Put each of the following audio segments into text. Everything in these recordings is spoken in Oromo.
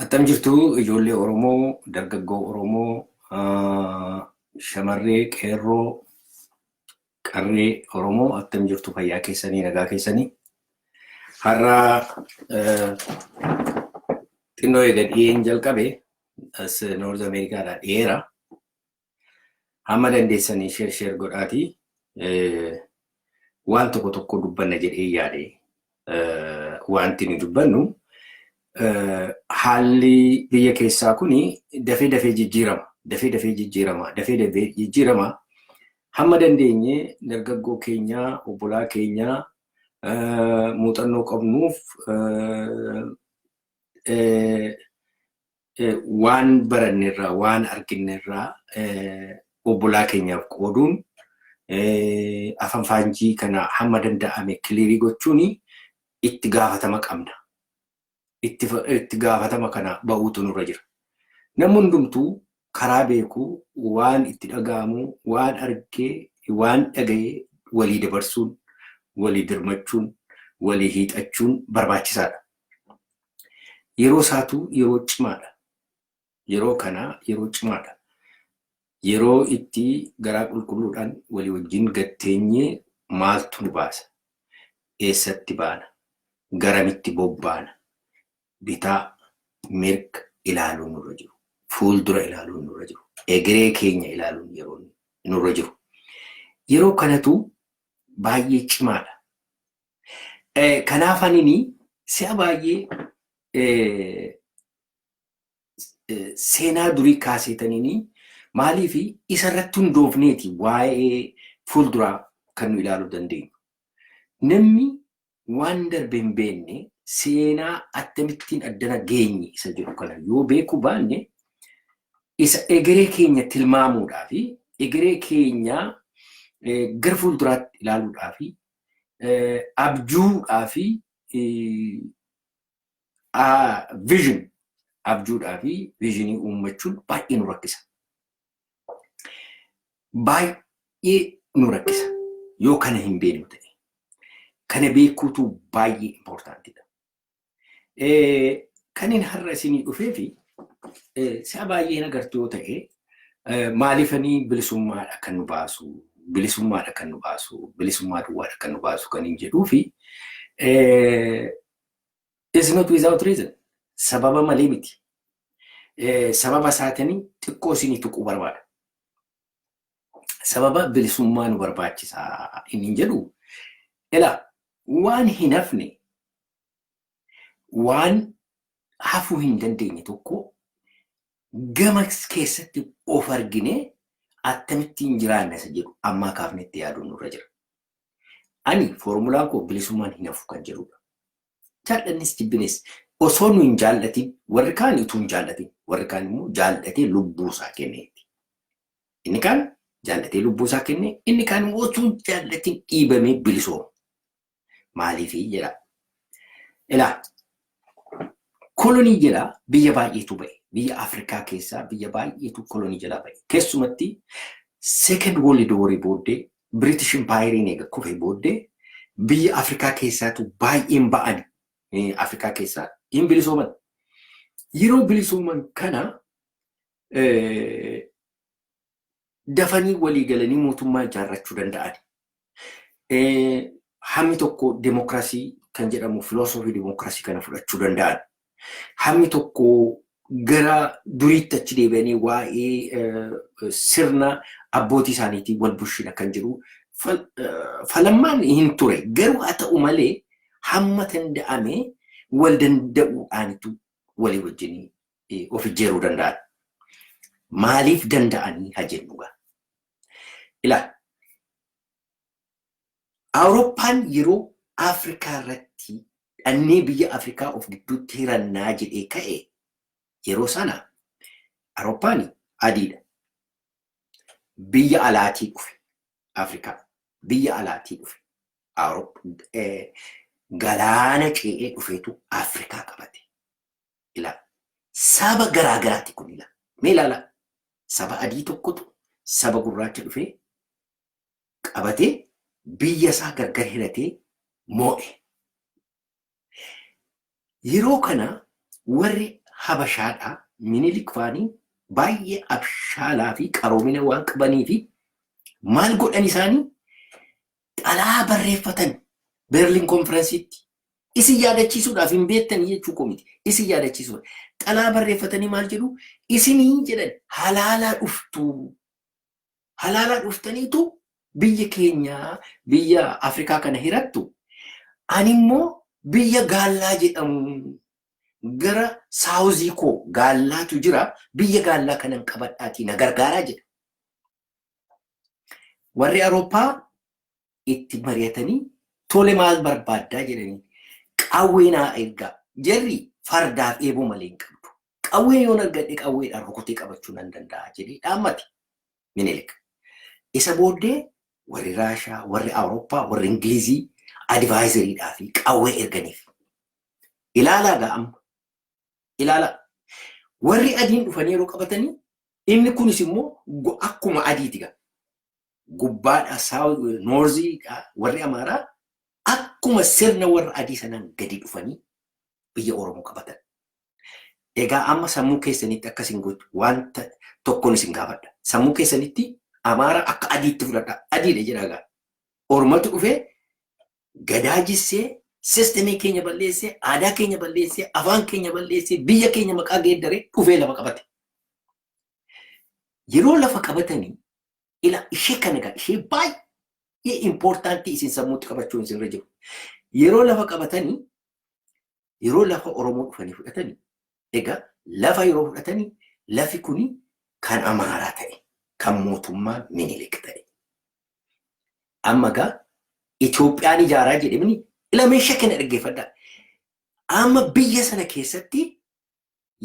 Attam jirtu ijoollee Oromoo, dargaggoo Oromoo, shamarree, qeerroo, qarree Oromoo attam jirtu fayyaa keessanii, nagaa keessanii. Har'a xinnoo eega dhiyeen jalqabe as Noorz Ameerikaadhaa dhiyeera. Hamma dandeessanii sheer godhaatii waan tokko tokko dubbanna jedhee yaade. Wanti nu dubbannu haalli biyya keessaa kuni dafee jijjiirama. Hamma dandeenye dargaggoo keenya, obbolaa keenya muuxannoo qabnuuf waan baranneerraa, waan arginneerraa obbolaa keenyaaf qooduun afaan faanjii kana hamma danda'ame kiliirii gochuun itti gaafatama qabna. Itti gaafatama kana ba'uutu nurra jira. Namni hundumtuu karaa beekuu waan itti dhaga'amu, waan argee, waan dhaga'ee walii dabarsuun, walii dirmachuun, walii hiixachuun barbaachisaadha. Yeroo isaatu yeroo cimaadha. Yeroo kana yeroo cimaadha. Yeroo itti garaa qulqulluudhaan walii wajjin gatteenyee maaltu nu baasa? Eessatti baana? Garamitti bobbaana? Bitaa mirga ilaaluun nurra jiru. Fuuldura ilaaluun nurra jiru. Egeree keenya ilaaluun yeroo nurra jiru. Yeroo kanatu baay'ee cimaadha. Kanaaf anini si'a baay'ee seenaa durii kaaseetaniini maaliif isarratti hundoofneeti waa'ee fuulduraa kan nu ilaaluu dandeenyu. Namni waan darbe hin beekne seenaa akkamittiin addana geenye isa jedhu kana yoo beekuu baanne isa egeree keenya tilmaamuudhaa fi egeree keenya gara fuulduraatti ilaaluudhaa fi abjuudhaa fi vision abjuudhaa fi visionii uummachuun baay'ee nu rakkisa. Baay'ee nu rakkisa yoo kana hin beeknu ta'e. Kana beekuutu baay'ee importantiidha. Kanin har'a isinii dhufee fi si'a baay'ee nagartu yoo ta'e maaliifanii bilisummaadha kan nu baasu, bilisummaa duwwaadha kan nu baasu kan hin jedhuu fi it's not without reason. Sababa malee miti. Sababa isaatanii xiqqoo isinii tuquu barbaada. Sababa bilisummaa nu barbaachisaa hin jedhu waan hin hafne, waan hafuu hin dandeenye tokko gama keessatti of argine akkamittiin jiraanna isa jedhu ammaa kaafnetti yaaduun nurra jira. Ani foormulaan koo bilisummaan hin hafu kan jedhudha. Jaallannis jibbines osoo nu hin jaallatin warri kaan utuu hin jaallatin warri kaan immoo jaallatee lubbuusaa kenneeti. Inni kaan jaallatee lubbuusaa kenne, inni kaan immoo osoo hin jaallatin dhiibamee bilisooma. Maaliifii jedha. Kolonii jedha biyya baay'eetu ba'e. Biyya Afrikaa keessaa biyya baay'eetu kolonii jalaa ba'e. Keessumatti Second World War booddee British Empire eega kufee booddee biyya Afrikaa keessaatu baay'een ba'an. Afrikaa keessaa hin bilisooman. Yeroo bilisooman kana dafanii walii galanii mootummaa ijaarrachuu danda'an. Hammi tokko demokrasii kan jedhamu filosoofii demokrasii kana fudhachuu danda'an. Hammi tokko gara duriitti achi deebi'anii waa'ee sirna abbootii isaaniitiin wal bulchina kan jiru falammaan hin ture. Garuu haa ta'u malee hamma danda'ame wal danda'uudhaanitu walii wajjin of ijjeeruu danda'an. Maaliif danda'anii haa jennu gaa? Awurooppaan yeroo Afrikaa irratti dhannee biyya Afrikaa of gidduutti hirannaa jedhee ka'e yeroo sana Awurooppaan adiidha. Biyya alaatii dhufe Afrikaa. Biyya alaatii dhufe galaana ce'ee dhufeetu Afrikaa qabate. Saba garaagaraati kun mee ilaala. Saba adii tokkotu saba gurraacha dhufee qabatee biyya isaa gargar hiratee moo'e. Yeroo kana warri habashaadhaa minilik faanii baay'ee abshaalaa fi qaroomina waan qabanii fi maal godhan isaanii xalaa barreeffatan Berlin konferensiitti isin yaadachiisuudhaaf hin beektanii jechuu komiti isin yaadachiisuudha xalaa barreeffatanii maal jedhu isinii jedhan halaalaa dhuftaniitu biyya keenya biyya Afrikaa kana hirattu ani immoo biyya gaallaa jedhamu gara saawuzii koo gaallaatu jira biyya gaallaa kanan qabadhaatii na gargaaraa jedha. Warri Awurooppaa itti mari'atanii tole maal barbaaddaa jedhanii qawwee naa ergaa jarri fardaaf eeboo malee hin qabdu. Qawwee yoon argadhe qawweedhaan rukutee qabachuu nan danda'a jedhee dhaammate Minilik. Isa booddee warri Raashaa, warri Awurooppaa, warri Ingilizii advaayizariidhaa fi qawwee erganiif. Ilaalaa ga'amma. Ilaalaa. Warri adiin dhufanii yeroo qabatanii inni kunis immoo akkuma adiiti ga'a. Gubbaadhaa saawuz noorziidhaa warri Amaaraa akkuma sirna warra adii sanaan gadi dhufanii biyya Oromoo qabatan. Egaa amma sammuu keessanitti akkasiin gochu wanta tokkoon isin gaafadha. Sammuu keessanitti Amaara akka adiitti fudhadha. Adiidha jedhagaa. Oromatu dhufee gadaa jissee sistemii keenya balleessee aadaa keenya balleessee afaan keenya balleessee biyya keenya maqaa geeddaree dhufee lafa qabate. Yeroo lafa qabatanii ila ishee kana gaa ishee baay'ee impoortaantii isin sammuutti qabachuun isinirra jiru. Yeroo lafa qabatanii yeroo lafa Oromoo dhufanii fudhatanii egaa lafa yeroo fudhatanii lafi kuni kan Amaaraa ta'e kan mootummaa Minilik ta'e. Amma gaa Itoophiyaan ijaaraa jedhamni ila meeshaa kana dhaggeeffadhaa. Amma biyya sana keessatti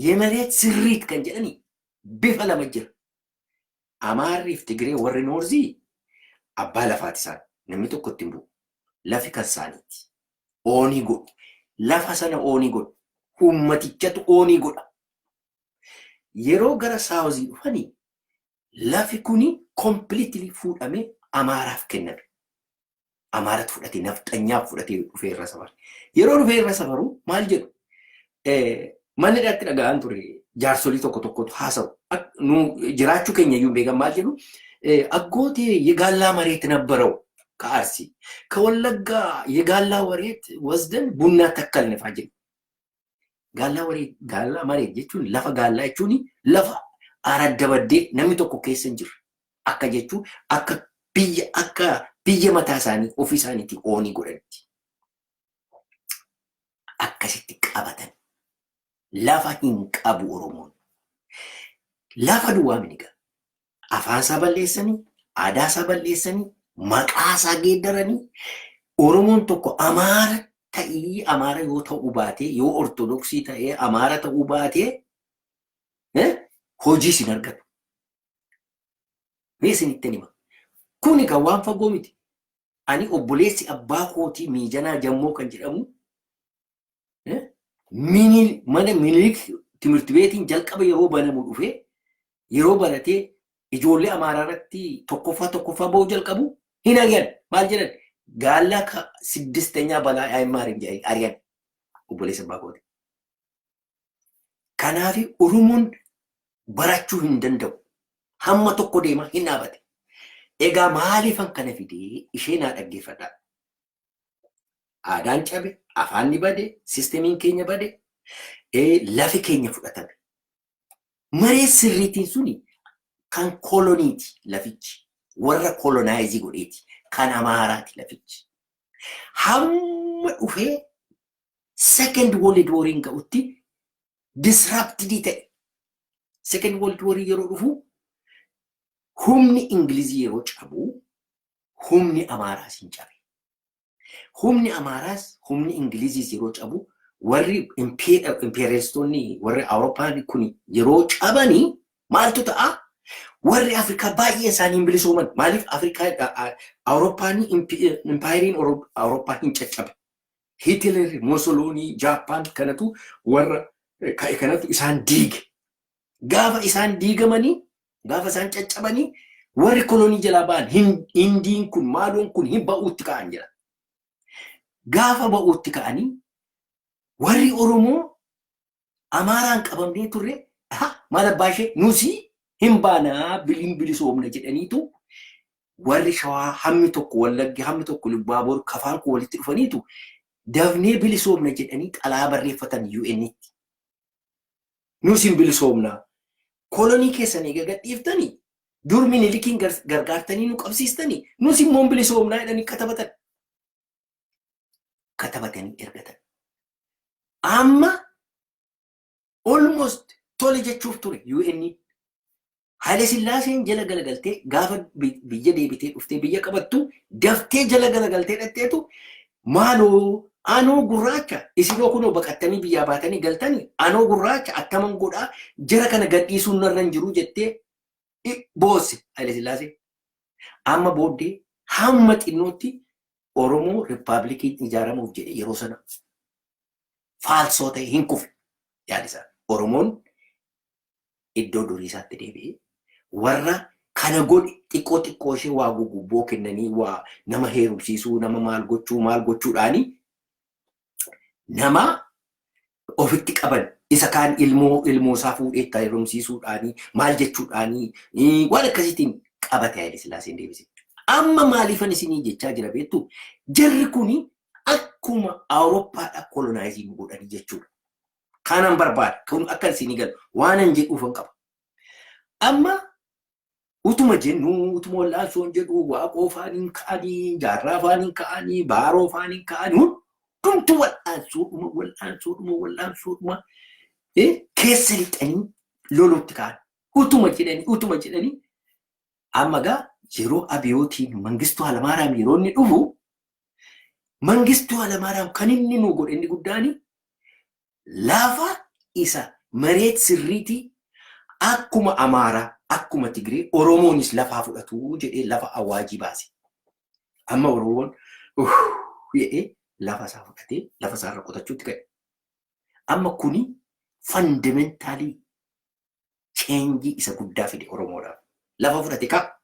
Yemareet sirriit kan jedhani bifa lama jira. Amaarriif Tigree warri Noorzii abbaa lafaati isaan namni tokko ittiin bu'u. Lafi kan isaaniiti. Oonii godhu. Lafa sana oonii godhu. Ummatichatu oonii godha. Yeroo gara saawuzii dhufanii lafi kuni kompiliitilii fuudhamee Amaaraaf kenname. Amaaratu fudhatee nafxanyaaf fudhatee dhufee irra safaru. Yeroo dhufee irra safaru maal jedhu? Manni dhaatti dhaga'an ture jaarsolii tokko tokkotu haasa'u. Jiraachuu keenya iyyuu beekan maal jedhu? አጎቴ የጋላ መሬት ነበረው ከአርሲ ከወለጋ የጋላ ወሬት ወስደን ቡና ተከልን ፋጅን ጋላ መሬት ጀቹን ለፈ ጋላ ጀቹኒ ለፈ አረደበዴ ነሚ tokko keessa jiru akka jechu akka biyya mataa isaanii ofii isaaniitti oonii godhanitti akkasitti qabatan lafa hin qabu Oromoon lafa duwwaa miniga afaan isaa balleessanii aadaa isaa balleessanii maqaa isaa geeddaranii Oromoon tokko Amaara ta'ii Amaara yoo ta'uu baatee yoo Ortodoksii ta'ee Amaara ta'uu baatee hojii sin argatu. Mee isinitti hima. Kuni kan waan fagoo miti. Ani obboleessi abbaa kootii Miijanaa Jammoo kan jedhamu mana Minilik timirti beetiin jalqaba yeroo banamu dhufee yeroo baratee ijoollee Amaaraa irratti tokkoffaa ba'uu jalqabu hin ari'an. Maal jedhan? Gaallaa ka 6ኛ balaa Ayimaarin jedhanii ari'an obboleessa abbaa kootii. Kanaaf Oromoon barachuu hin danda'u. Hamma tokko deema hin dhaabate. Egaa maaliifan kana fidee ishee naa dhaggeeffadhaa. Aadaan cabe, afaanni bade, siistemiin keenya bade, lafi keenya fudhatame. Maree sirriitiin suni kan koloniiti lafichi. Warra kolonaayizii godheeti. Kan Amaaraati lafichi. Hamma dhufee second world war ga'utti disrupted ta'e. Second world war yeroo dhufu humni Ingilizii yeroo cabu humni Amaaraas hin cabe. Humni Amaaraas humni Ingiliziis yeroo cabu warri impeerialistoonni warri Awurooppaan kun yeroo cabanii maaltu ta'a? Warri Afrikaa baay'ee isaanii hin bilisooman. Maaliif Afrikaa Awurooppaan impaayiriin Awurooppaa hin caccabe. Hitler, Mussolini, Jaapaan kanatu warra ka'e kanatu isaan diige. Gaafa isaan diigamanii gaafa isaan caccabanii warri kolonii jalaa ba'an Hindiin kun maaloon kun hin ba'uutti ka'an jira. Gaafa ba'uutti ka'anii warri Oromoo Amaaraan qabamnee turre maal abbaa ishee nusi hin baanaa bilisoomna jedhaniitu warri shawaa hammi tokko wallaggi hammi tokko Lubbaaboor Kafaan koo walitti dhufaniitu dafnee bilisoomna jedhanii xalaa barreeffatan UN'tti. Nusi hin bilisoomnaa. Kolonii keessan eega gadhiiftanii dur Minilikiin gargaartanii nu qabsiistanii nusi immoo bilisoomnaa jedhanii katabatan. Katabatanii ergatan. Amma almost tole jechuuf ture UN. Haile Sillaaseen jala galagaltee gaafa biyya deebitee dhuftee biyya qabattu daftee jala galagaltee dhatteetu maaloo anoo gurraacha isinoo kunoo baqattanii biyyaa baatanii galtanii anoo gurraacha attaman godhaa jara kana gadhiisuun narra hin jiru jettee boosse Haile Sillaaseen. Amma booddee hamma xinnootti Oromoo Rippaabilikiin ijaaramuuf jedhe yeroo sana faalsoo ta'e hin kufe yaadisaa. Oromoon iddoo durii isaatti deebi'ee warra kana godhi xiqqoo ishee waa gugubboo kennanii waa nama heerumsiisuu nama maal gochuudhaani nama ofitti qaban isa kaan ilmoo isaa fuudhee itti heerumsiisuudhaani maal jechuudhaani waan akkasiitiin qabate Haile Sillaaseen deebise. Amma maaliifan isinii jechaa jira beektu jarri kuni akkuma Awurooppaadha kolonaayiziin godhanii jechuudha. Kanan barbaada kun akka isinii galu waanan jedhuufan qaba. Amma utuma jennu utuma wallaalsoon jedhu waaqoo faaniin ka'anii jaarraa faaniin ka'anii baaroo faaniin ka'anii hundumtu wal'aansuudhuma keessa lixanii loluutti ka'an utuma jedhanii amma gaa yeroo abiyootiin Mangistuu Hayilamaariyaam yeroo inni dhufu Mangistuu Hayilamaariyaam kan inni nu godhe inni guddaani lafa isa mareet sirriitii akkuma Amaaraa akkuma Tigree Oromoonis lafaa fudhatu jedhee lafa awaajii baase. Amma Oromoon jedhee lafa isaa fudhatee lafa isaa irra qotachuutti ka'e. Amma kuni fundamentaalii cheenjii isa guddaa fide Oromoodhaaf. Lafa fudhate qaba.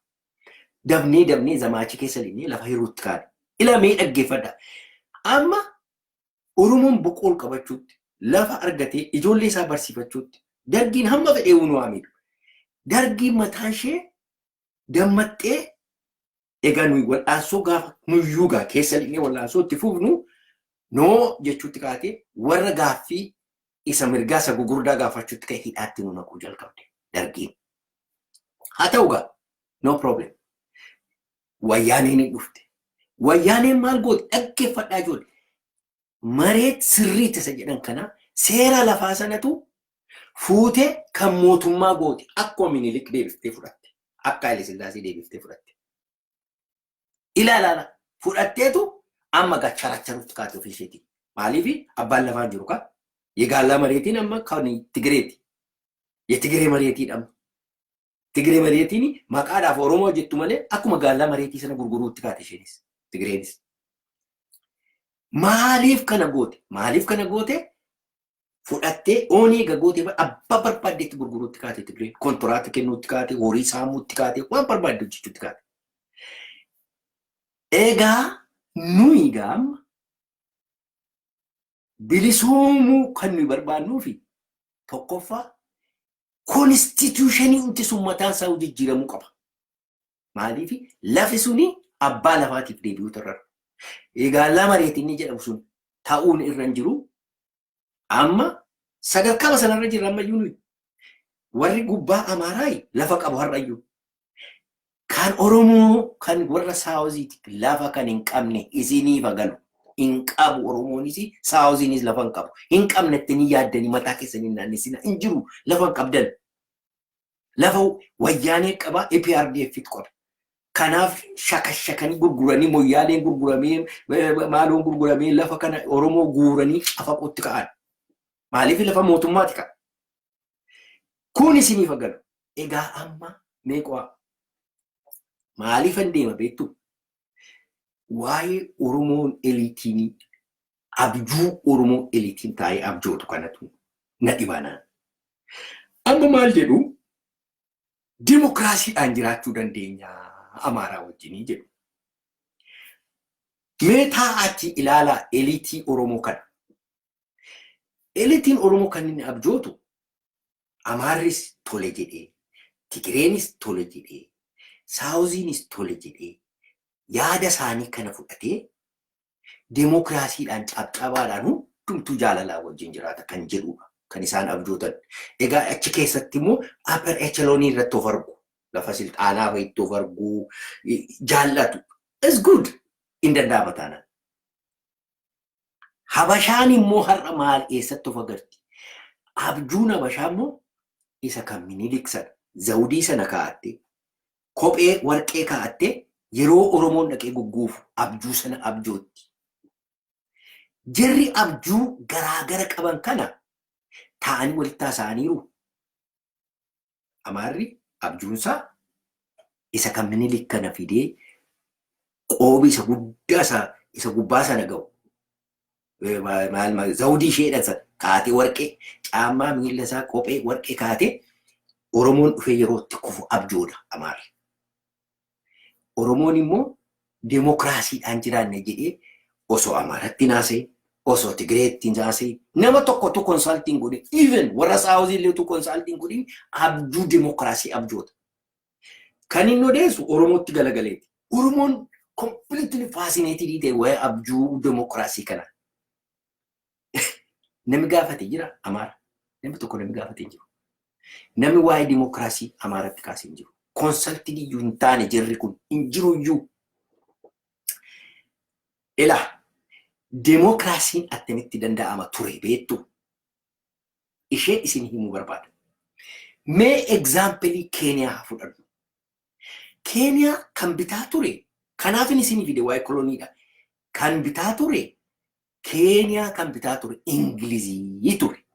Dabnee zamaachi keessa linnee lafa hiruutti kaane. Ilamee dhaggeeffadha. Amma Oromoon boqqool qabachuutti lafa argatee ijoollee isaa barsiifachuutti dargiin hamma fedhee unu waamiidhu. Dargiin mataan ishee dammaxxee egaa nuyi wal'aansoo gaafa nuyyuugaa keessa linnee wal'aansoo itti fufnu noo jechuutti kaatee warra gaaffii isa mirgaa isa gugurdaa gaafachuutti ka'e hidhaatti nu naquu jalqabde dargiin. Haa ta'ugaa no problem. Wayyaaneen hin dhufte. Wayyaaneen maal goote dhaggeeffadhaa ijoollee. Mareet sirriitti isa jedhan kana seera lafaa sanatu fuutee kan mootummaa goote akkuma Minilik deebiftee fudhatte. Akka Haile Sillaasee deebiftee fudhatte. Ilaalaala fudhatteetu amma gacharacharuutti kaate ofii isheetii. Maaliif abbaan lafaan jiru kan yegaallaa mareetiin amma kan Tigireeti. Yetigiree mareetiin amma. Tigree mareetiin maqaadhaaf Oromoo jettu malee akkuma gaallaa mareetii sana gurguruutti kaate isheenis Tigreenis. Maaliif kana goote? Fudhattee oonii gagoote abbaa barbaaddeetti gurguruutti kaate Tigreen. Kontoraatti kennuutti kaate, horii saamuutti kaate, waan barbaadde hojjechuutti kaate. Egaa nuyi gaama bilisoomuu kan nuyi barbaadnuufi tokkoffaa konstituushinii hundi sun mataan isaa jijjiiramuu qaba. Maaliif lafi suni abbaa lafaatiif deebi'uu tarrara. Egaa lama mareetiin jedhamu sun ta'uun irra hin jiru. Amma sadarkaa sanarra jirra ammayyuu nuyi. Warri gubbaa Amaaraa lafa qabu har'ayyuu. Kan Oromoo kan warra Saawuziiti lafa kan hin qabne isiniif agalu. Hin qabu Oromoonis Saawuziinis lafa hin qabu. Hin qabnetti ni yaaddanii mataa keessanii naannessina hin jiru lafa hin qabdan. Lafa wayyaanee qaba EPRDF qaba. Kanaaf shakashakanii gurguranii moyyaaleen gurguramee maaloon gurguramee lafa kana Oromoo guuranii afaquutti ka'an. Maaliif lafa mootummaati ka'a? Kun isiniif agalu. Egaa amma meeqaa? Maaliif hin deema beektu? Waa'ee Oromoon eliitiin abjuu Oromoo eliitiin taa'ee abjootu kanatu na dhibanaan. Amma maal jedhu? Dimokiraasiidhaan jiraachuu dandeenya Amaaraa wajjinii jedhu. Mee taa'aatti ilaalaa eliitii Oromoo kana. Elitiin Oromoo kan inni abjootu Amaarris tole jedhee, Tigireenis tole jedhee, Saawuziinis tole jedhee yaada isaanii kana fudhatee deemokiraasiidhaan cabcabaadhaan hundumtuu jaalalaa wajjin jiraata kan jedhudha. Kan isaan abjootan. Egaa achi keessatti immoo upper echelon irratti of argu. Lafa silxaanaa fa'itti of argu jaallatu. Is good in danda'ama taanaan. Habashaan immoo har'a maal eessatti of agarti? Abjuun Habashaa immoo isa kan Minilik sana zawudii sana kaa'atte kophee warqee kaa'atte yeroo Oromoon dhaqee gugguufu abjuu sana abjootti. Jarri abjuu garaagara qaban kana ta'anii walitti haasa'aniiru. Amaarri abjuunsaa isa kan Minilik kana fidee qoobii isa guddaa isa gubbaa sana ga'u. Zawudii isheedhaan sana kaatee warqee caammaa miila isaa kophee warqee kaatee Oromoon dhufee yeroo itti kufu abjuudha Amaarri. Oromoon immoo deemokiraasiidhaan jiraanne jedhee osoo Amaaratti naasee osoo Tigireetti naasee nama tokkotu konsaltiin godhe even warra Saawuziilleetu konsaltiin godhe abjuu deemokiraasii abjoota. Kan inni odeessu Oromootti galagaleeti. Oromoon completely fascinated ta'e waa'ee abjuu deemokiraasii kana. Namni gaafatee jira Amaara. Namni tokko namni gaafatee jiru. Namni waa'ee deemokiraasii Amaaratti kaasee jiru. Konsaltiin iyyuu hin taane jirri kun hin jiru iyyuu. Ilaa deemokiraasiin attamitti danda'ama ture beektu. Ishee isin himuu barbaada. Mee egzaampilii Keeniyaa fudhannu. Keeniyaa kan bitaa ture. Kanaafin isin fide waa'ee koloniidha. Kan bitaa ture. Keeniyaa kan bitaa ture Ingilizii ture.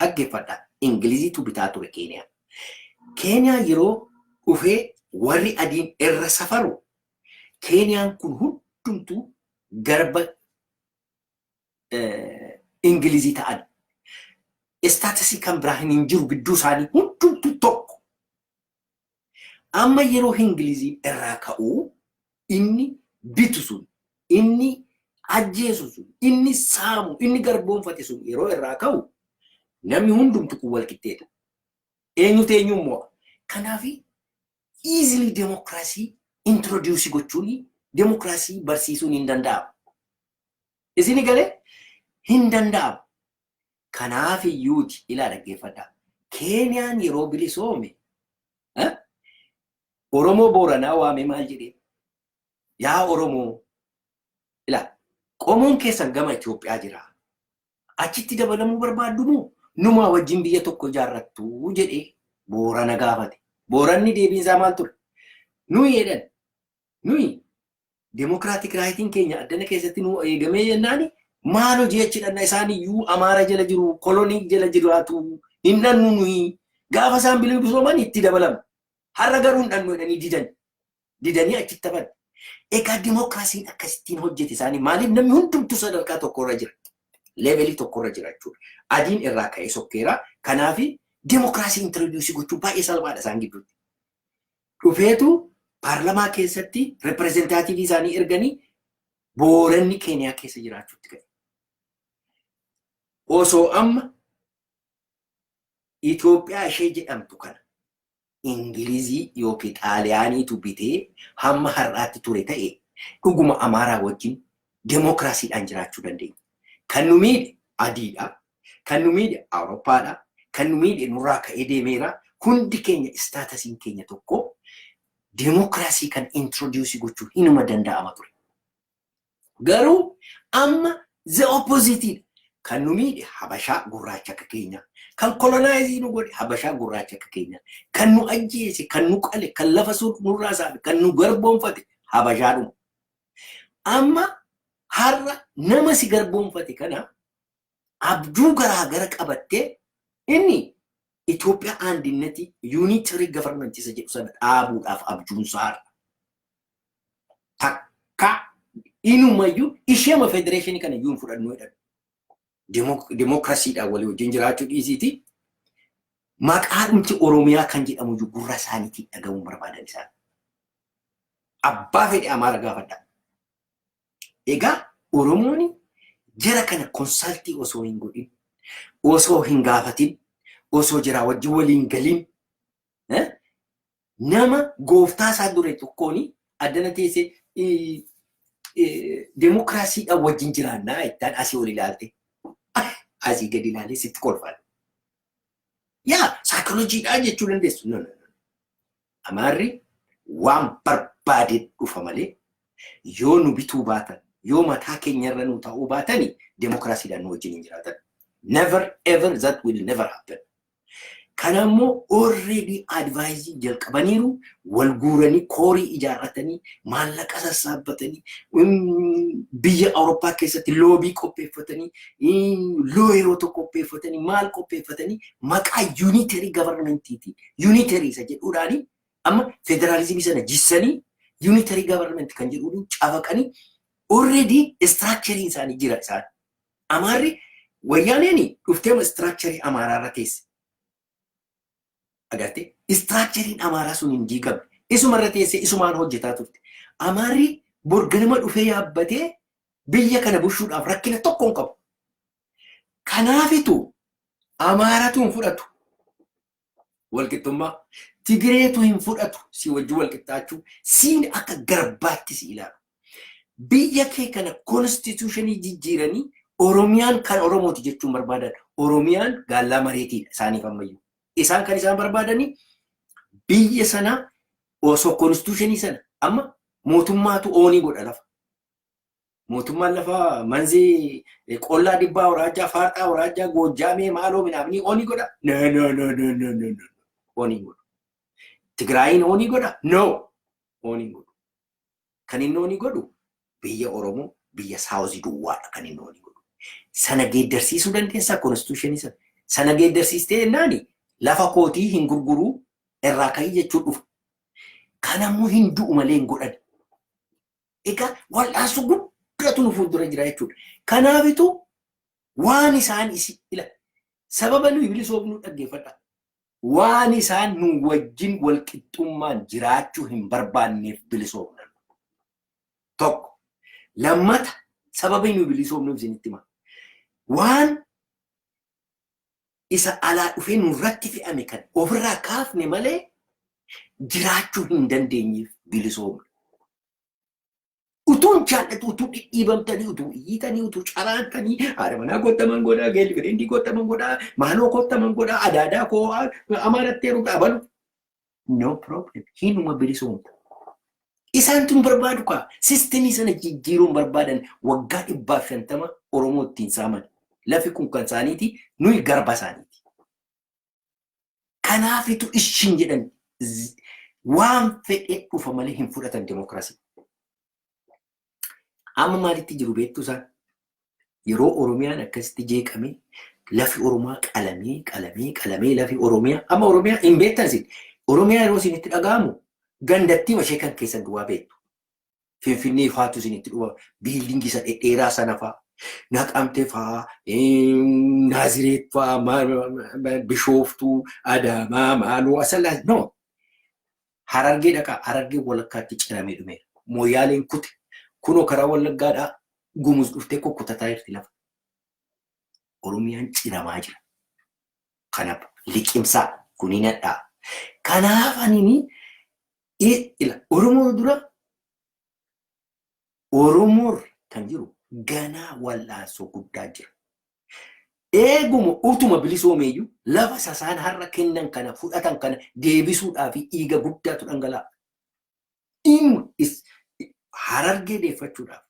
Dhaggeeffadhaa. Ingiliziitu bitaa ture Keeniyaa. Keeniyaa yeroo dhufee warri adiin irra safaru Keeniyaan kun hundumtuu garba Ingilizii ta'an. Istaatisii kan biraa hin jiru gidduu isaanii hundumtuu tokko. Amma yeroo Ingilizii irraa ka'uu inni bitu sun inni ajjeesu sun inni saamu inni garboonfate sun yeroo irraa ka'u namni hundumtu kun wal qixxeedha. Eenyutu eenyummoo kanaafi easily democracy introduce gochuun democracy barsiisuun hin danda'amu. Isini galee hin danda'amu. Kanaaf iyyuuti ilaa dhaggeeffadhaa. Keeniyaan yeroo bilisoome Oromoo Booranaa waamee maal jedhee? Yaa Oromoo ilaa qomoon keessan gama Itoophiyaa jira. Achitti dabalamuu barbaaddu moo numa wajjin biyya tokko ijaarrattu jedhee Boorana gaafate. Booranni deebiin isaa maal ture? Nuyi jedhan. Nuyi democratic rightiin keenya addana keessatti nu eegamee jennaani maal hojii jechuudha isaan iyyuu Amaara jala jiru kolonii jala jiraatu hin dhannu nuyi gaafa isaan bilisooman itti dabalamu. Har'a garuu hin dhannu jedhanii didanii achitti hafan. Egaa demokiraasiin akkasittiin hojjete isaanii maaliif namni hundumtuu sadarkaa tokkorra jira. Levelii tokkorra jira jechuudha. Adiin irraa ka'ee sokkeera. Kanaaf demokiraasii introduusii gochuun baay'ee salphaadha isaan gidduutti. Dhufeetu paarlamaa keessatti reprezentaativii isaanii erganii Booranni Keeniyaa keessa jiraachuutti ga'e. Osoo amma Itoophiyaa ishee jedhamtu kana Ingilizii yookiin Xaaliyaaniitu bitee hamma har'aatti ture ta'e dhuguma Amaaraa wajjin demokiraasiidhaan jiraachuu dandeenya. Kan nu miidhe adiidha. Kan nu miidhe Awurooppaadha. Kan nu miidhe nurraa ka'ee deemeera. Hundi keenya istaatasiin keenya tokko demokiraasii kan introduce gochuun hinuma danda'ama ture. Garuu amma the opposite kan nu miidhe Habashaa gurraacha akka keenya. Kan kolonaayizi nu godhe Habashaa gurraacha akka keenya. Kan nu ajjeese, kan nu qale, kan lafa nurraa saabe, kan nu garboonfate Habashaadhuma. Amma har'a nama si garboonfate kana abjuu garaagara qabattee inni Itoophiyaa aandinnati unitary government isa jedhu sana dhaabuudhaaf abjuun saara. Takka inumayyuu isheema federeeshinii kana iyyuu hin fudhannu jedhan. Demokiraasiidhaan walii wajjin jiraachuu dhiisiiti. Maqaadhumti Oromiyaa kan jedhamu gurra isaaniitiin dhagahuun barbaadan isaan. Abbaa fedhe Amaara gaafadha. Egaa Oromoon jara kana konsaltii osoo hin godhin osoo hin gaafatin osoo jira wajjin waliin galin nama gooftaa isaa dure tokkooni addana teessee demokraasiidhaan wajjin jiraannaa ittaan asii ol ilaalte asii gadi ilaalee sitti kolfaan. Yaa saayikolojiidhaan jechuu dandeessu. Amaarri waan barbaadee dhufa malee yoo nu bituu baatan yoo mataa keenyarra nu ta'uu baatani demokraasiidhaan nu wajjin hin jiraatan. Never ever that will never happen. Kanammoo already advising jalqabaniiru wal guuranii koorii ijaarratanii maallaqa sassaabbatanii biyya Awurooppaa keessatti loobii qopheeffatanii looyeroota qopheeffatanii maal qopheeffatanii maqaa unitary governmentiiti. Unitary isa jedhuudhaani amma federaalizimii sana jissanii unitary government kan jedhuudhaan cafaqanii already structure isaanii jira isaan. Amaarri wayyaaneen dhufteema structure Amaaraarra teesse. Agarte structurein Amaaraa sun hin diigamne isumarra teessee isumaan hojjetaa turte. Amaarri borganama dhufee yaabbatee biyya kana bushuudhaaf rakkina tokko hin qabu. Kanaafitu Amaaratu hin fudhatu walqixxummaa, Tigireetu hin fudhatu si wajjin walqixxaachuu, siin akka garbaatti si ilaalu. Biyya kee kana constitutionii jijjiiranii Oromiyaan kan Oromooti jechuun barbaadan. Oromiyaan gaallaa mareetiidha isaaniif ammayyuu. Isaan kan isaan barbaadanii biyya sana osoo constitutionii sana amma mootummaatu oonii godha lafa. Mootummaan lafa manzii qollaa dibbaa waraajaa faarxaa waraajaa goojjaamee maaloo minaafni oonii godha. No. Oonii godhu. Tigraayin oonii godha. No. Oonii godhu. Kan inni oonii godhu biyya Oromoo biyya Saawuzii duwwaadha kan inni oonii godhu. Sana geeddarsiisuu dandeessaa constitutionii sana. Sana geeddarsiistee jennaani lafa kootii hin gurguruu irraa ka'ii jechuun dhufu. Kanammoo hin du'u malee hin godhan. Egaa wal'aansu guddatu nu fuuldura jira jechuudha. Kanaafitu waan isaan ila sababa nu bilisoofnu dhaggeeffadha. Waan isaan nu wajjin walqixxummaan jiraachuu hin barbaanneef bilisoofnan. Tokko lammata sababa nu bilisoofnuuf isinitti hima. Waan isa alaa dhufee nurratti fe'ame kan ofirraa kaafne malee jiraachuu hin dandeenyeef bilisoomne. Utuun jaalladhu utuu dhidhiibamtanii utuu iyyitanii utuu caraantanii haadha manaa gottaman godhaa geelli gadeendi gottaman godhaa maaloo gottaman godhaa adaadaa koo amaaratteeru qaabalu. No problem. Hinuma bilisoomta. Isaan tun barbaadu kaa sistemii sana jijjiiruun barbaadan waggaa 150 Oromoo ittiin saaman. Lafi kun kan isaaniiti nuyi garba isaaniiti. Kanaafitu ishin jedhan waan fedhe dhufa malee hin fudhatan demokraasii. Amma maalitti jiru beektu isaan yeroo Oromiyaan akkasitti jeeqame lafi Oromaa qalamee lafi Oromiyaa amma Oromiyaa hin beektan isin. Oromiyaa yeroo isinitti dhaga'amu gandattii mashee kan keessan duwwaa beektu. Finfinnee faatu isinitti dhufa biildingi isa dhedheeraa sana fa'a. Naqamte faa, Naazireet faa, Bishooftuu, Adaamaa, maaloo asallaa. No. Harargee dhaqaa. Harargee walakkaatti ciramee dhumeera. Mooyyaaleen kute. Kunoo karaa wallaggaadhaa Gumuz dhuftee kukkutataa jirti lafa. Oromiyaan ciramaa jira. Kanaaf liqimsaa kuninadhaa. Kanaaf anini Oromoo dura Oromoo kan jiru ganaa wal'aansoo guddaa jira. Eeguma utuma bilisoomeeyyuu lafa sasaan har'a kennan kana fudhatan kana deebisuudhaaf dhiiga guddaatu dhangalaa'a. Dhimma Harargee deeffachuudhaaf,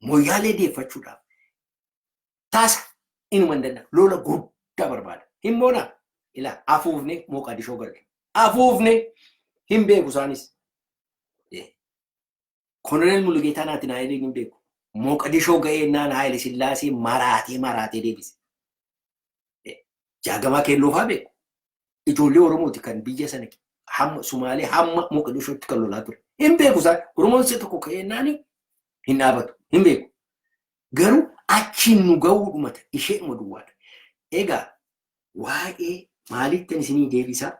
Mooyyaalee deeffachuudhaaf taasa inuma hin danda'a. Lola guddaa barbaada. Hin boonaa ilaa afuufne Moqadishoo galle. Afuufne hin beeku isaanis. Koloneel Mulugeetaa Naatinaayil hin beeku. Moqadishoo ga'ee naan Haayile Sillaasee maraatee deebise. Jaagamaa Keelloofaa beeku. Ijoollee Oromooti kan biyya sana hamma Sumaalee hamma Moqadishootti kan lolaa ture. Hin beeku isaan Oromoon isa tokko ka'ee naani hin dhaabatu. Hin beeku. Garuu achiin nu ga'uu dhumata isheedhuma duwwaadha. Egaa waa'ee maalittiin isinii deebisaa?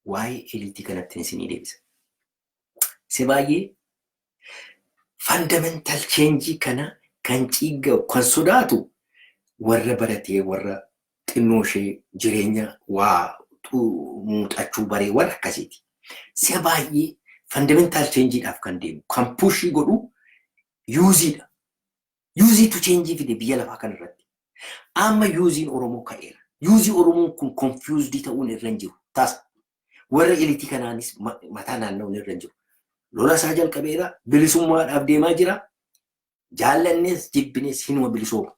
Waa'ee eliitii kanatti isinii deebisa. Si baay'ee fundamental change kana kan ciigga kan sodaatu warra baratee warra xinnoo ishee jireenya waa muuxachuu baree warra akkasiiti. Si'a baay'ee fundamental changeidhaaf kan deemu kan pushii godhu yuuziidha. Yuuziitu cheenjii fide biyya lafaa kanarratti. Amma yuuziin Oromoo ka'eera. Yuuzii Oromoon kun confused ta'uun irra hin jiru. Taas warra eliitii kanaanis mataa naanna'uun irra hin jiru. Lola isaa jalqabeera bilisummaadhaaf deemaa jira. Jaallannees jibbines hinuma bilisooma.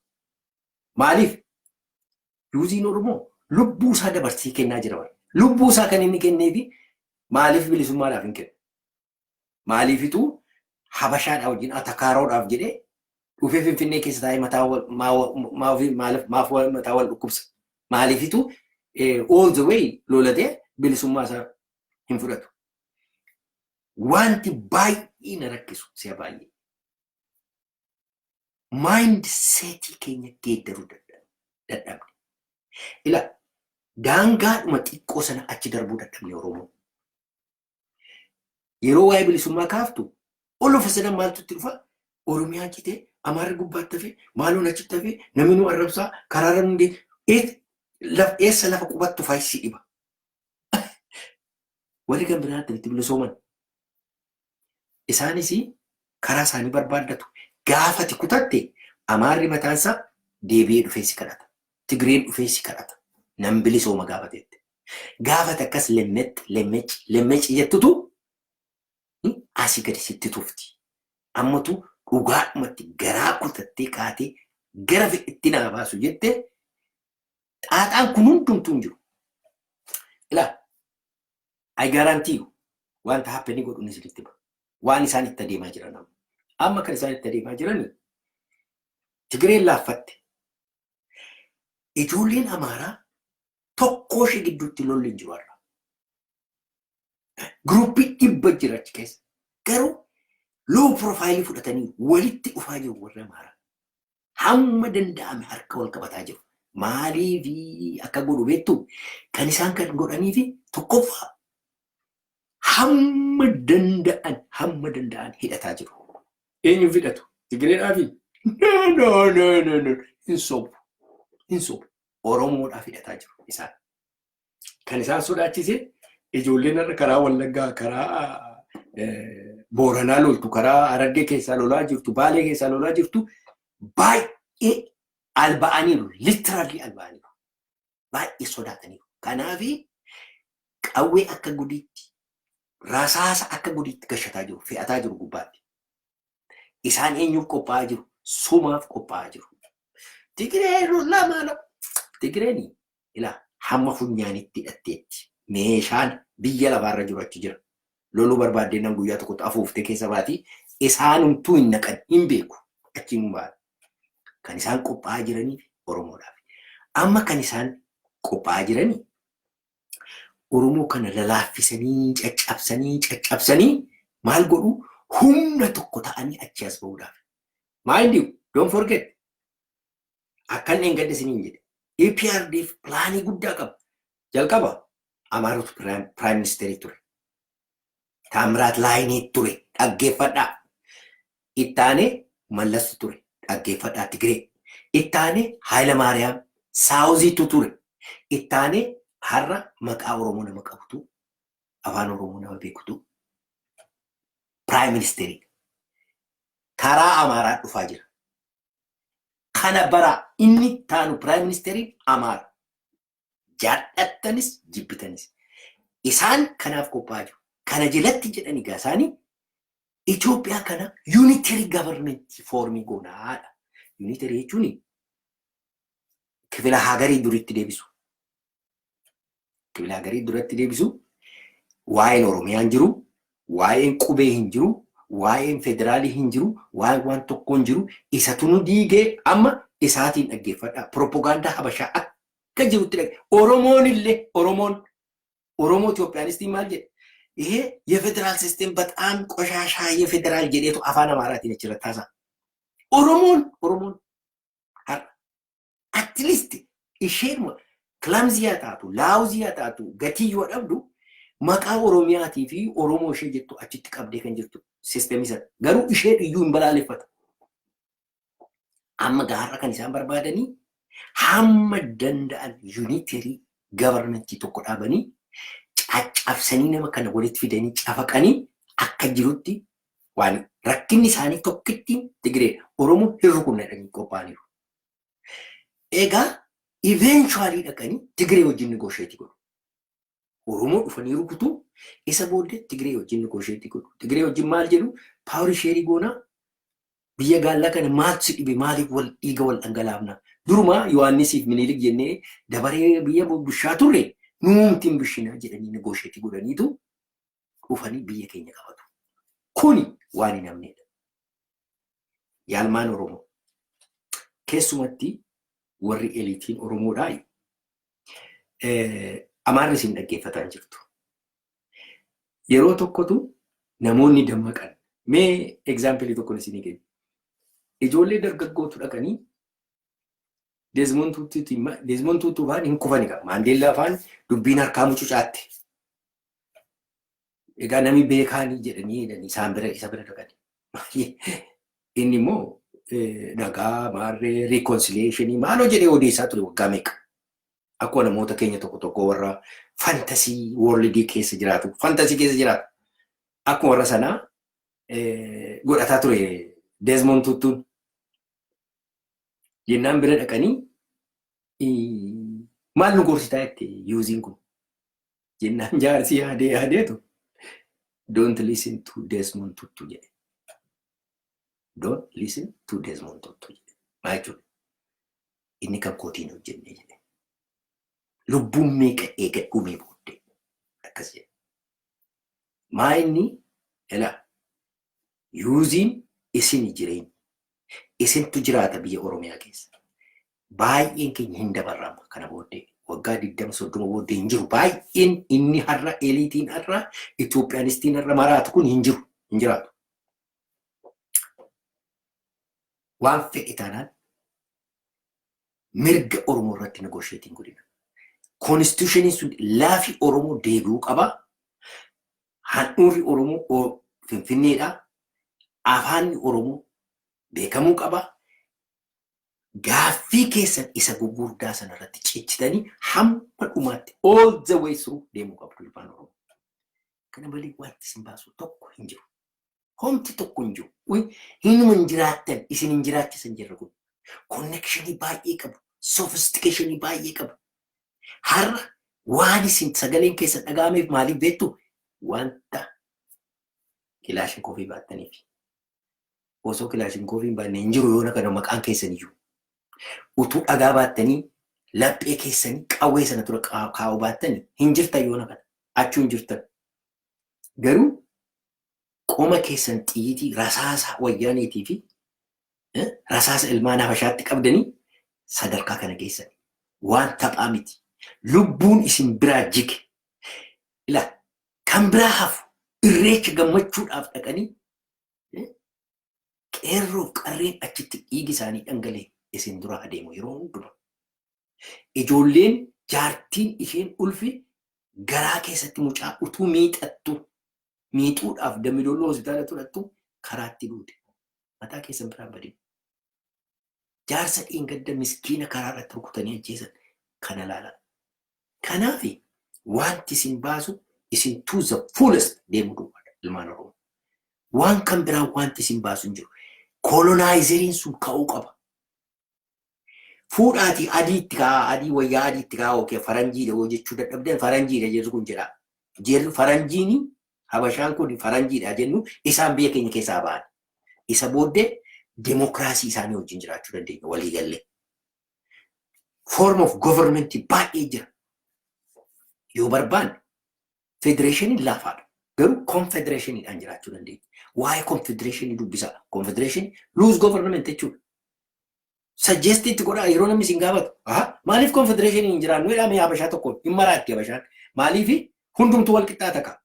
Maaliif? Yuuziin Oromoo lubbuu isaa dabarsee kennaa jira. Lubbuu isaa kan inni kenneefi maaliif bilisummaadhaaf hin kennu? Maaliifituu Habashaadhaa wajjin atakaaroodhaaf jedhee dhufee Finfinnee keessa taa'ee maaf mataa wal dhukkubsa? Maaliifituu all the way lolatee bilisummaa isaa hin fudhatu. Wanti baay'ee na rakkisu si'a baay'ee. Mindsetii keenya geeddaruu dadhabne. Ila daangaadhuma xiqqoo sana achi darbuu dadhabne Oromoo. Yeroo waa'ee bilisummaa kaaftu all of a sudden maaltu itti dhufa? Oromiyaa citee Amaarri gubbaatti hafee maaluun achitti hafee namni nu arrabsaa karaarra hundee eessa lafa qubattu faayisii dhiba. Warri kan biraatti itti bilisooman. Isaanis karaa isaanii barbaaddatu. Gaafati kutatte Amaarri mataansaa deebi'ee dhufee si kadhata. Tigreen dhufee si kadhata. Nan bilisooma gaafateette. Gaafati akkas lemmeci jettutu asii gadi sitti tufti. Ammatu dhugaadhumatti garaa kutattee kaatee gara itti naa baasu jettee xaaxaan kun hundumtuu hin jiru. Ilaa I guarantee you wanta happenii godhuun isinitti ba'a. Waan isaan itti adeemaa jiran amma kan isaan itti adeemaa jiranii Tigreen laaffatte. Ijoolleen Amaaraa tokkoo ishee gidduutti lolli hin jiru har'a. Guruppii dhibba jira achi keessa. Garuu low profile fudhatanii walitti dhufaa jiru warra Amaaraa. Hamma danda'ame harka wal qabataa jiru. Maaliif akka godhu beektu kan isaan kan godhanii fi tokkoffaa hamma danda'an hidhataa jiru. Eenyu hidhatu? Tigreedhaa fi no. Hin sobu. Oromoodhaaf hidhataa jiru isaan. Kan isaan sodaachise ijoolleen irra karaa Wallaggaa, karaa Booranaa loltu, karaa Harargee keessaa lolaa jirtu, Baalee keessaa lolaa jirtu baay'ee alba'aniiru. Literally alba'aniiru. Baay'ee sodaataniiru. Kanaafi qawwee akka gudiitti, rasaasa akka gudiitti gashataa jiru, fe'ataa jiru gubbaatti. Isaan eenyuuf qophaa'aa jiru? Sumaaf qophaa'aa jiru. Tigreen ilaa hamma funyaanitti hidhatteetti. Meeshaan biyya lafaarra jiru achi jira. Loluu barbaaddeen nan guyyaa tokkotti afuuftee keessa baatii isaanumtuu hin naqan hin beeku. Achiin hin baatu. Kan isaan qophaa'aa jiraniif Oromoodhaaf. Amma kan isaan qophaa'aa jiranii Oromoo kana lalaaffisanii caccabsanii maal godhu humna tokko ta'anii achi as ba'uudhaaf. Mind you, don't forget. Akkan eengadde isiniin jedhe. EPRDF pilaanii guddaa qaba. Jalqaba Amaarotu Prime Minister ture. Taamiraat Laayinee ture. Dhaggeeffadhaa. Ittaanee Mallas ture. Dhaggeeffadhaa Tigree. Ittaanee Hayilamaariyaam Saawuziitu ture. Ittaanee har'a maqaa Oromoo nama qabutu afaan Oromoo nama beekutu Prime Minister. Karaa Amaaraa dhufaa jira. Kana bara inni taanu Prime Minister Amaara. Jaadhattanis jibbitanis. Isaan kanaaf qophaa'aa jiru. Kana jalatti jedhanii gaasaanii Itoophiyaa kana unitary government formii goonaadha. Unitary jechuun kifila hagarii duritti deebisu. Kifila hagarii duratti deebisu waa'een Oromiyaan jiru, waa'een qubee hin jiru, waa'een federaalii hin jiru, waa'een waan tokko hin jiru, isatu nu diigee amma isaatiin dhaggeeffadhaa. Propagaandaa Habashaa akka jirutti dhaggeeffadhaa. Oromoon illee Oromoo Itoophiyaanistiin maal jedhe? ይሄ የፌደራል ሲስተም በጣም ቆሻሻ የፌደራል ጀዴቱ አፋን አማራት ይችላል ኦሮሞን አትሊስት ኢሼም ክላምዚያ ታቱ ላውዚያ ታቱ ገቲዮ ደብዱ መቃ ኦሮሚያቲ ፊ ኦሮሞ ሸጀቱ አቺት ቀብዴ ከንጀቱ ሲስተም ይሰጥ ገሩ ኢሼ እዩ እንበላልፈት አመ ጋራ ከንሳን በርባደኒ hamma danda'an unitary government tokko dhaabanii caccabsanii nama kana walitti fidanii cafaqanii akka jirutti waan rakkinni isaanii tokkitti Tigree Oromoo hirrukunna jedhanii qophaa'aniiru. Egaa eventually dhaqanii Tigree wajjin negotiate godhu. Oromoo dhufanii rukutu isa booddee Tigree wajjin negotiate godhu. Tigree wajjin maal jedhu power share goona biyya gaallaa kana maaltu si dhibe maaliif wal dhiiga wal dhangalaafna. Duruma Yohaannisiif Minilik jennee dabaree biyya bushaa turre nuumtiin bishina jedhanii negotiate godhaniitu dhufanii biyya keenya qabatu. Kuni waan hin amneedha. Yaalmaan Oromoo keessumatti warri eliitiin Oromoodhaa Amaarri isin dhaggeeffataa jirtu. Yeroo tokkotu namoonni dammaqan. Mee example tokko isinii kenna. Ijoollee dargaggootu dhaqanii Desmond Tutu waan hin kufani qaba. Maandeellaa afaan dubbiin harkaa mucucaatti. Egaa namni beekaanii jedhanii isaan bira isa bira dhaqani. Inni immoo nagaa maarree reconciliation maaloo jedhee odeessaa ture waggaa meeqa. Akkuma namoota keenya tokko warra fantasy world keessa jiraatu. Fantasy keessa jiraatu. Akkuma warra sanaa godhataa ture Desmond Tutuun. Jennaan bira dhaqanii maal nu gorsitaa jette using kun. Jennaan jaarsi yaadeetu don't listen to Desmond Tutu jedhe. Don't listen to Desmond Tutu jedhe. Maal jechuudha? Inni kan kootiin hojjenne jedhe. Lubbuun meeqa eega dhumee booddee akkas jedhe. Maa inni elaa using isin jireenya. Isintu jiraata biyya Oromiyaa keessa. Baay'een keenya hin dabarrama kana booddee. Waggaa 20-30 booddee hin jiru. Baay'een inni har'a eliitiin har'a Itoophiyaanistiin har'a maraatu kun hin jiru. Hin jiraatu. Waan fedhe taanaan mirga Oromoo irratti negotiating godhina. Constitutionii sun laafi Oromoo deebi'uu qaba. Handhuurri Oromoo Finfinneedha. Afaanni Oromoo beekamuu qaba. Gaaffii keessan isa gurguddaa sana irratti cichitanii hamma dhumaatti all the way through deemuu qabdu ilmaan Oromoo. Kana malee wanti isin baasu tokko hin jiru. Homti tokko hin jiru. Hinuma hin jiraattan isin hin jiraachisan jirra kun. Connectionii baay'ee qabu. Sophisticationii baay'ee qabu. Har'a waan isin sagaleen keessa dhaga'ameef maaliif beektu wanta kilaashin koofii baattaniif. Osoo kilaashin koofii baannee hin jiru yoona kana maqaan keessan iyyuu. Utuu dhagaa baattanii laphee keessanii qawwee sana tura kaa'uu baattanii hin jirtan yoona kana. Achuu hin jirtan. Garuu qoma keessan xiyyitii rasaasa wayyaaniitii fi rasaasa ilmaan Habashaatti qabdanii sadarkaa kana geessani. Waan taphaa miti. Lubbuun isin biraa jige. Ila kan biraa hafu irreecha gammachuudhaaf dhaqanii qeerroof qarreen achitti dhiigi isaanii dhangalee isin dura adeemu yeroo hundumaa. Ijoolleen jaartiin isheen ulfi garaa keessatti mucaa utuu miixuudhaaf Dambidolloo hospitaala turattu karaatti duute. Mataa keessan biraan badee. Jaarsa dhiingadda miskiina karaa irratti rukutanii ajjeesan kana laala. Kanaaf wanti isin baasu isin to the fullest deemuu duwwaadha ilmaan Oromoo. Waan kan biraan wanti isin baasu hin jiru. Kolonaayizeeriin sun ka'uu qaba. Fuudhaatii adiitti kaa'aa adii wayyaa adiitti kaa'aa ookee faranjiidha yoo jechuu dadhabdan faranjiidha jedhu kun jedha. Jirri faranjiini Habashaan kun faranjiidha jennu isaan biyya keenya keessaa ba'an. Isa booddee demokiraasii isaanii wajjin jiraachuu dandeenya walii gallee. Form of government baay'ee jira. Yoo barbaanne federeeshiniin laafaadha. Garuu confederationiidhaan jiraachuu dandeenya. Waa'ee confederationii dubbisaa. Confederation loose government jechuudha. Suggestitti godhaa yeroo namni isin gaafatu. Maaliif confederationiin hin jiraannu jedhamee Habashaa tokkoon hin maraatti Habashaan. Maaliif hundumtuu wal qixxaata qaba.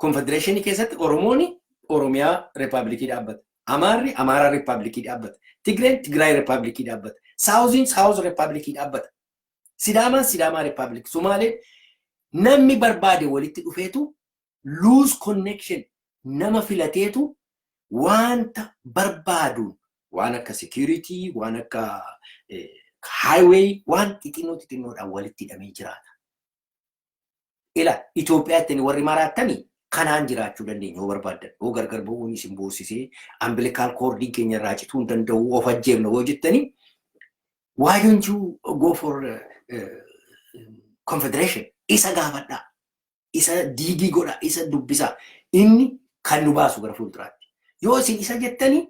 Confederationii keessatti Oromooni Oromiyaa Riippaabilikii dhaabbata. Amaarri Amaaraa Riippaabilikii dhaabbata. Tigreen Tigraay Riippaabilikii dhaabbata. Saawuziin Saawuz Riippaabilikii dhaabbata. Sidaamaan Sidaamaa Riippaabilikii. Somaaleen namni barbaade walitti dhufeetu loose connection nama filateetu wanta barbaaduun waan akka security waan akka highway waan xixinnoo walitti hidhamee jiraata. Ila Itoophiyaatti warri maraatanii kanaan jiraachuu dandeenya yoo barbaadan yoo gargar ba'uun isin boosisee umbilical cord keenya irraa cituu hin danda'u of ajjeefna yoo jettanii why don't you go for confederation isa gaafadhaa isa diigii godha isa dubbisaa inni kan nu baasu gara fuulduraatti yoo isin isa jettanii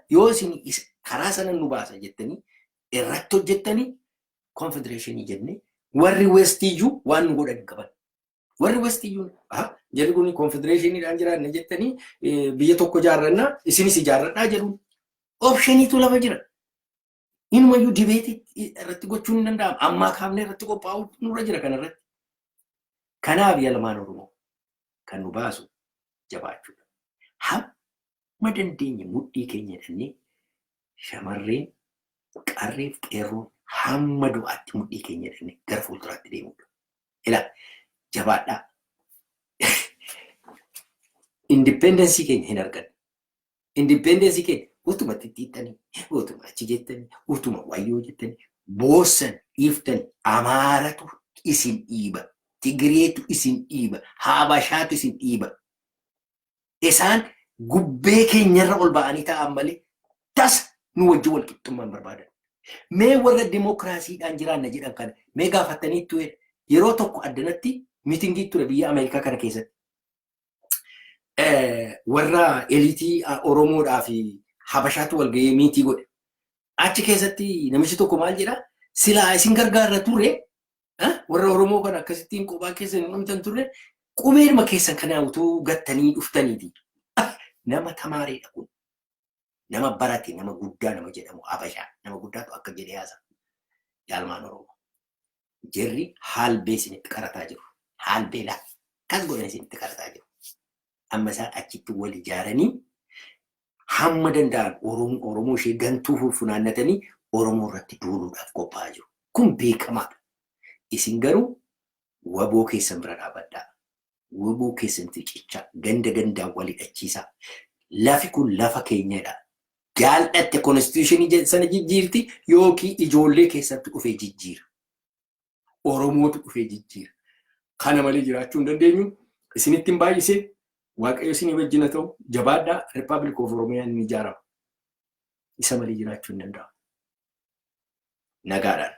yoo isin karaa sana nu baasa jettanii irratti hojjettanii confederation jenne warri westiyyuu waan nu godhan qaban warri westiyyuu jedhu kun confederationiidhaan jiraanne jettanii biyya tokko jaarrannaa isinis ijaarradhaa jedhu optioniitu lafa jira. Inumayyuu dibeetii irratti gochuun hin danda'amu. Ammaa kaafnee irratti qophaa'u nurra jira kanarratti. Kanaaf yalmaan Oromoo kan nu baasu jabaachuudha. Hamma dandeenye mudhii keenya hidhannee shamarreen qarreef qeerroon hamma du'aatti mudhii keenya hidhannee gara fuulduraatti deemudha. Ilaa jabaadhaa. Independensii keenya hin arganne. Independensii keenya utuma xixiqqanii, utuma achi jettanii, utuma wayyoo jettanii, boossan dhiiftanii, Amaaratu isin dhiiba, Tigireetu isin dhiiba, Habashaatu isin dhiiba. Isaan gubbee keenyarra ol ba'anii ta'an malee tasa nu wajjin wal qixxummaan barbaadan. Mee warra dimookiraasiidhaan jiraanna jedhan kana mee gaafataniittu yeroo tokko addanatti miitingii ture biyya Ameerikaa kana keessatti. Warra eliitii Oromoodhaa fi Habashaatu wal ga'ee miitii godhe. Achi keessatti namichi tokko maal jedhaa? Silaa isin gargaarra ture warra Oromoo kana akkasittiin kophaa keessan hin dhumtan turre qubeedhuma keessan kanaa utuu gattanii dhuftaniiti. Nama tamaareedha kun. Nama barate, nama guddaa nama jedhamu Habashaa. Nama guddaatu akka jedhee haasa. Yaalmaan Oromoo. Jarri haalbee isinitti qarataa jiru. Haalbee laa. Kas godhan isinitti qarataa jiru. Amma isaan achitti wal ijaaranii hamma danda'an Oromoo ishee gantuu funaannatanii Oromoo irratti duuluudhaaf qophaa'aa jiru. Kun beekamaadha. Isin garuu waboo keessan bira dhaabadhaa. Waboo keessan cichaa ganda gandaan wal hidhachiisaa. Lafi kun lafa keenyadha. Jaalladhe konstituushinii sana jijjiirti yookiin ijoollee keessatti dhufee jijjiira. Oromootu dhufee jijjiira. Kana malee jiraachuu hin dandeenyu. Isinitti hin baay'isee Waaqayyo isin wajjin haa ta'u jabaadhaa Republic of Oromiyaan ni ijaarama. Isa malee jiraachuu hin danda'amu. Nagaadhaan.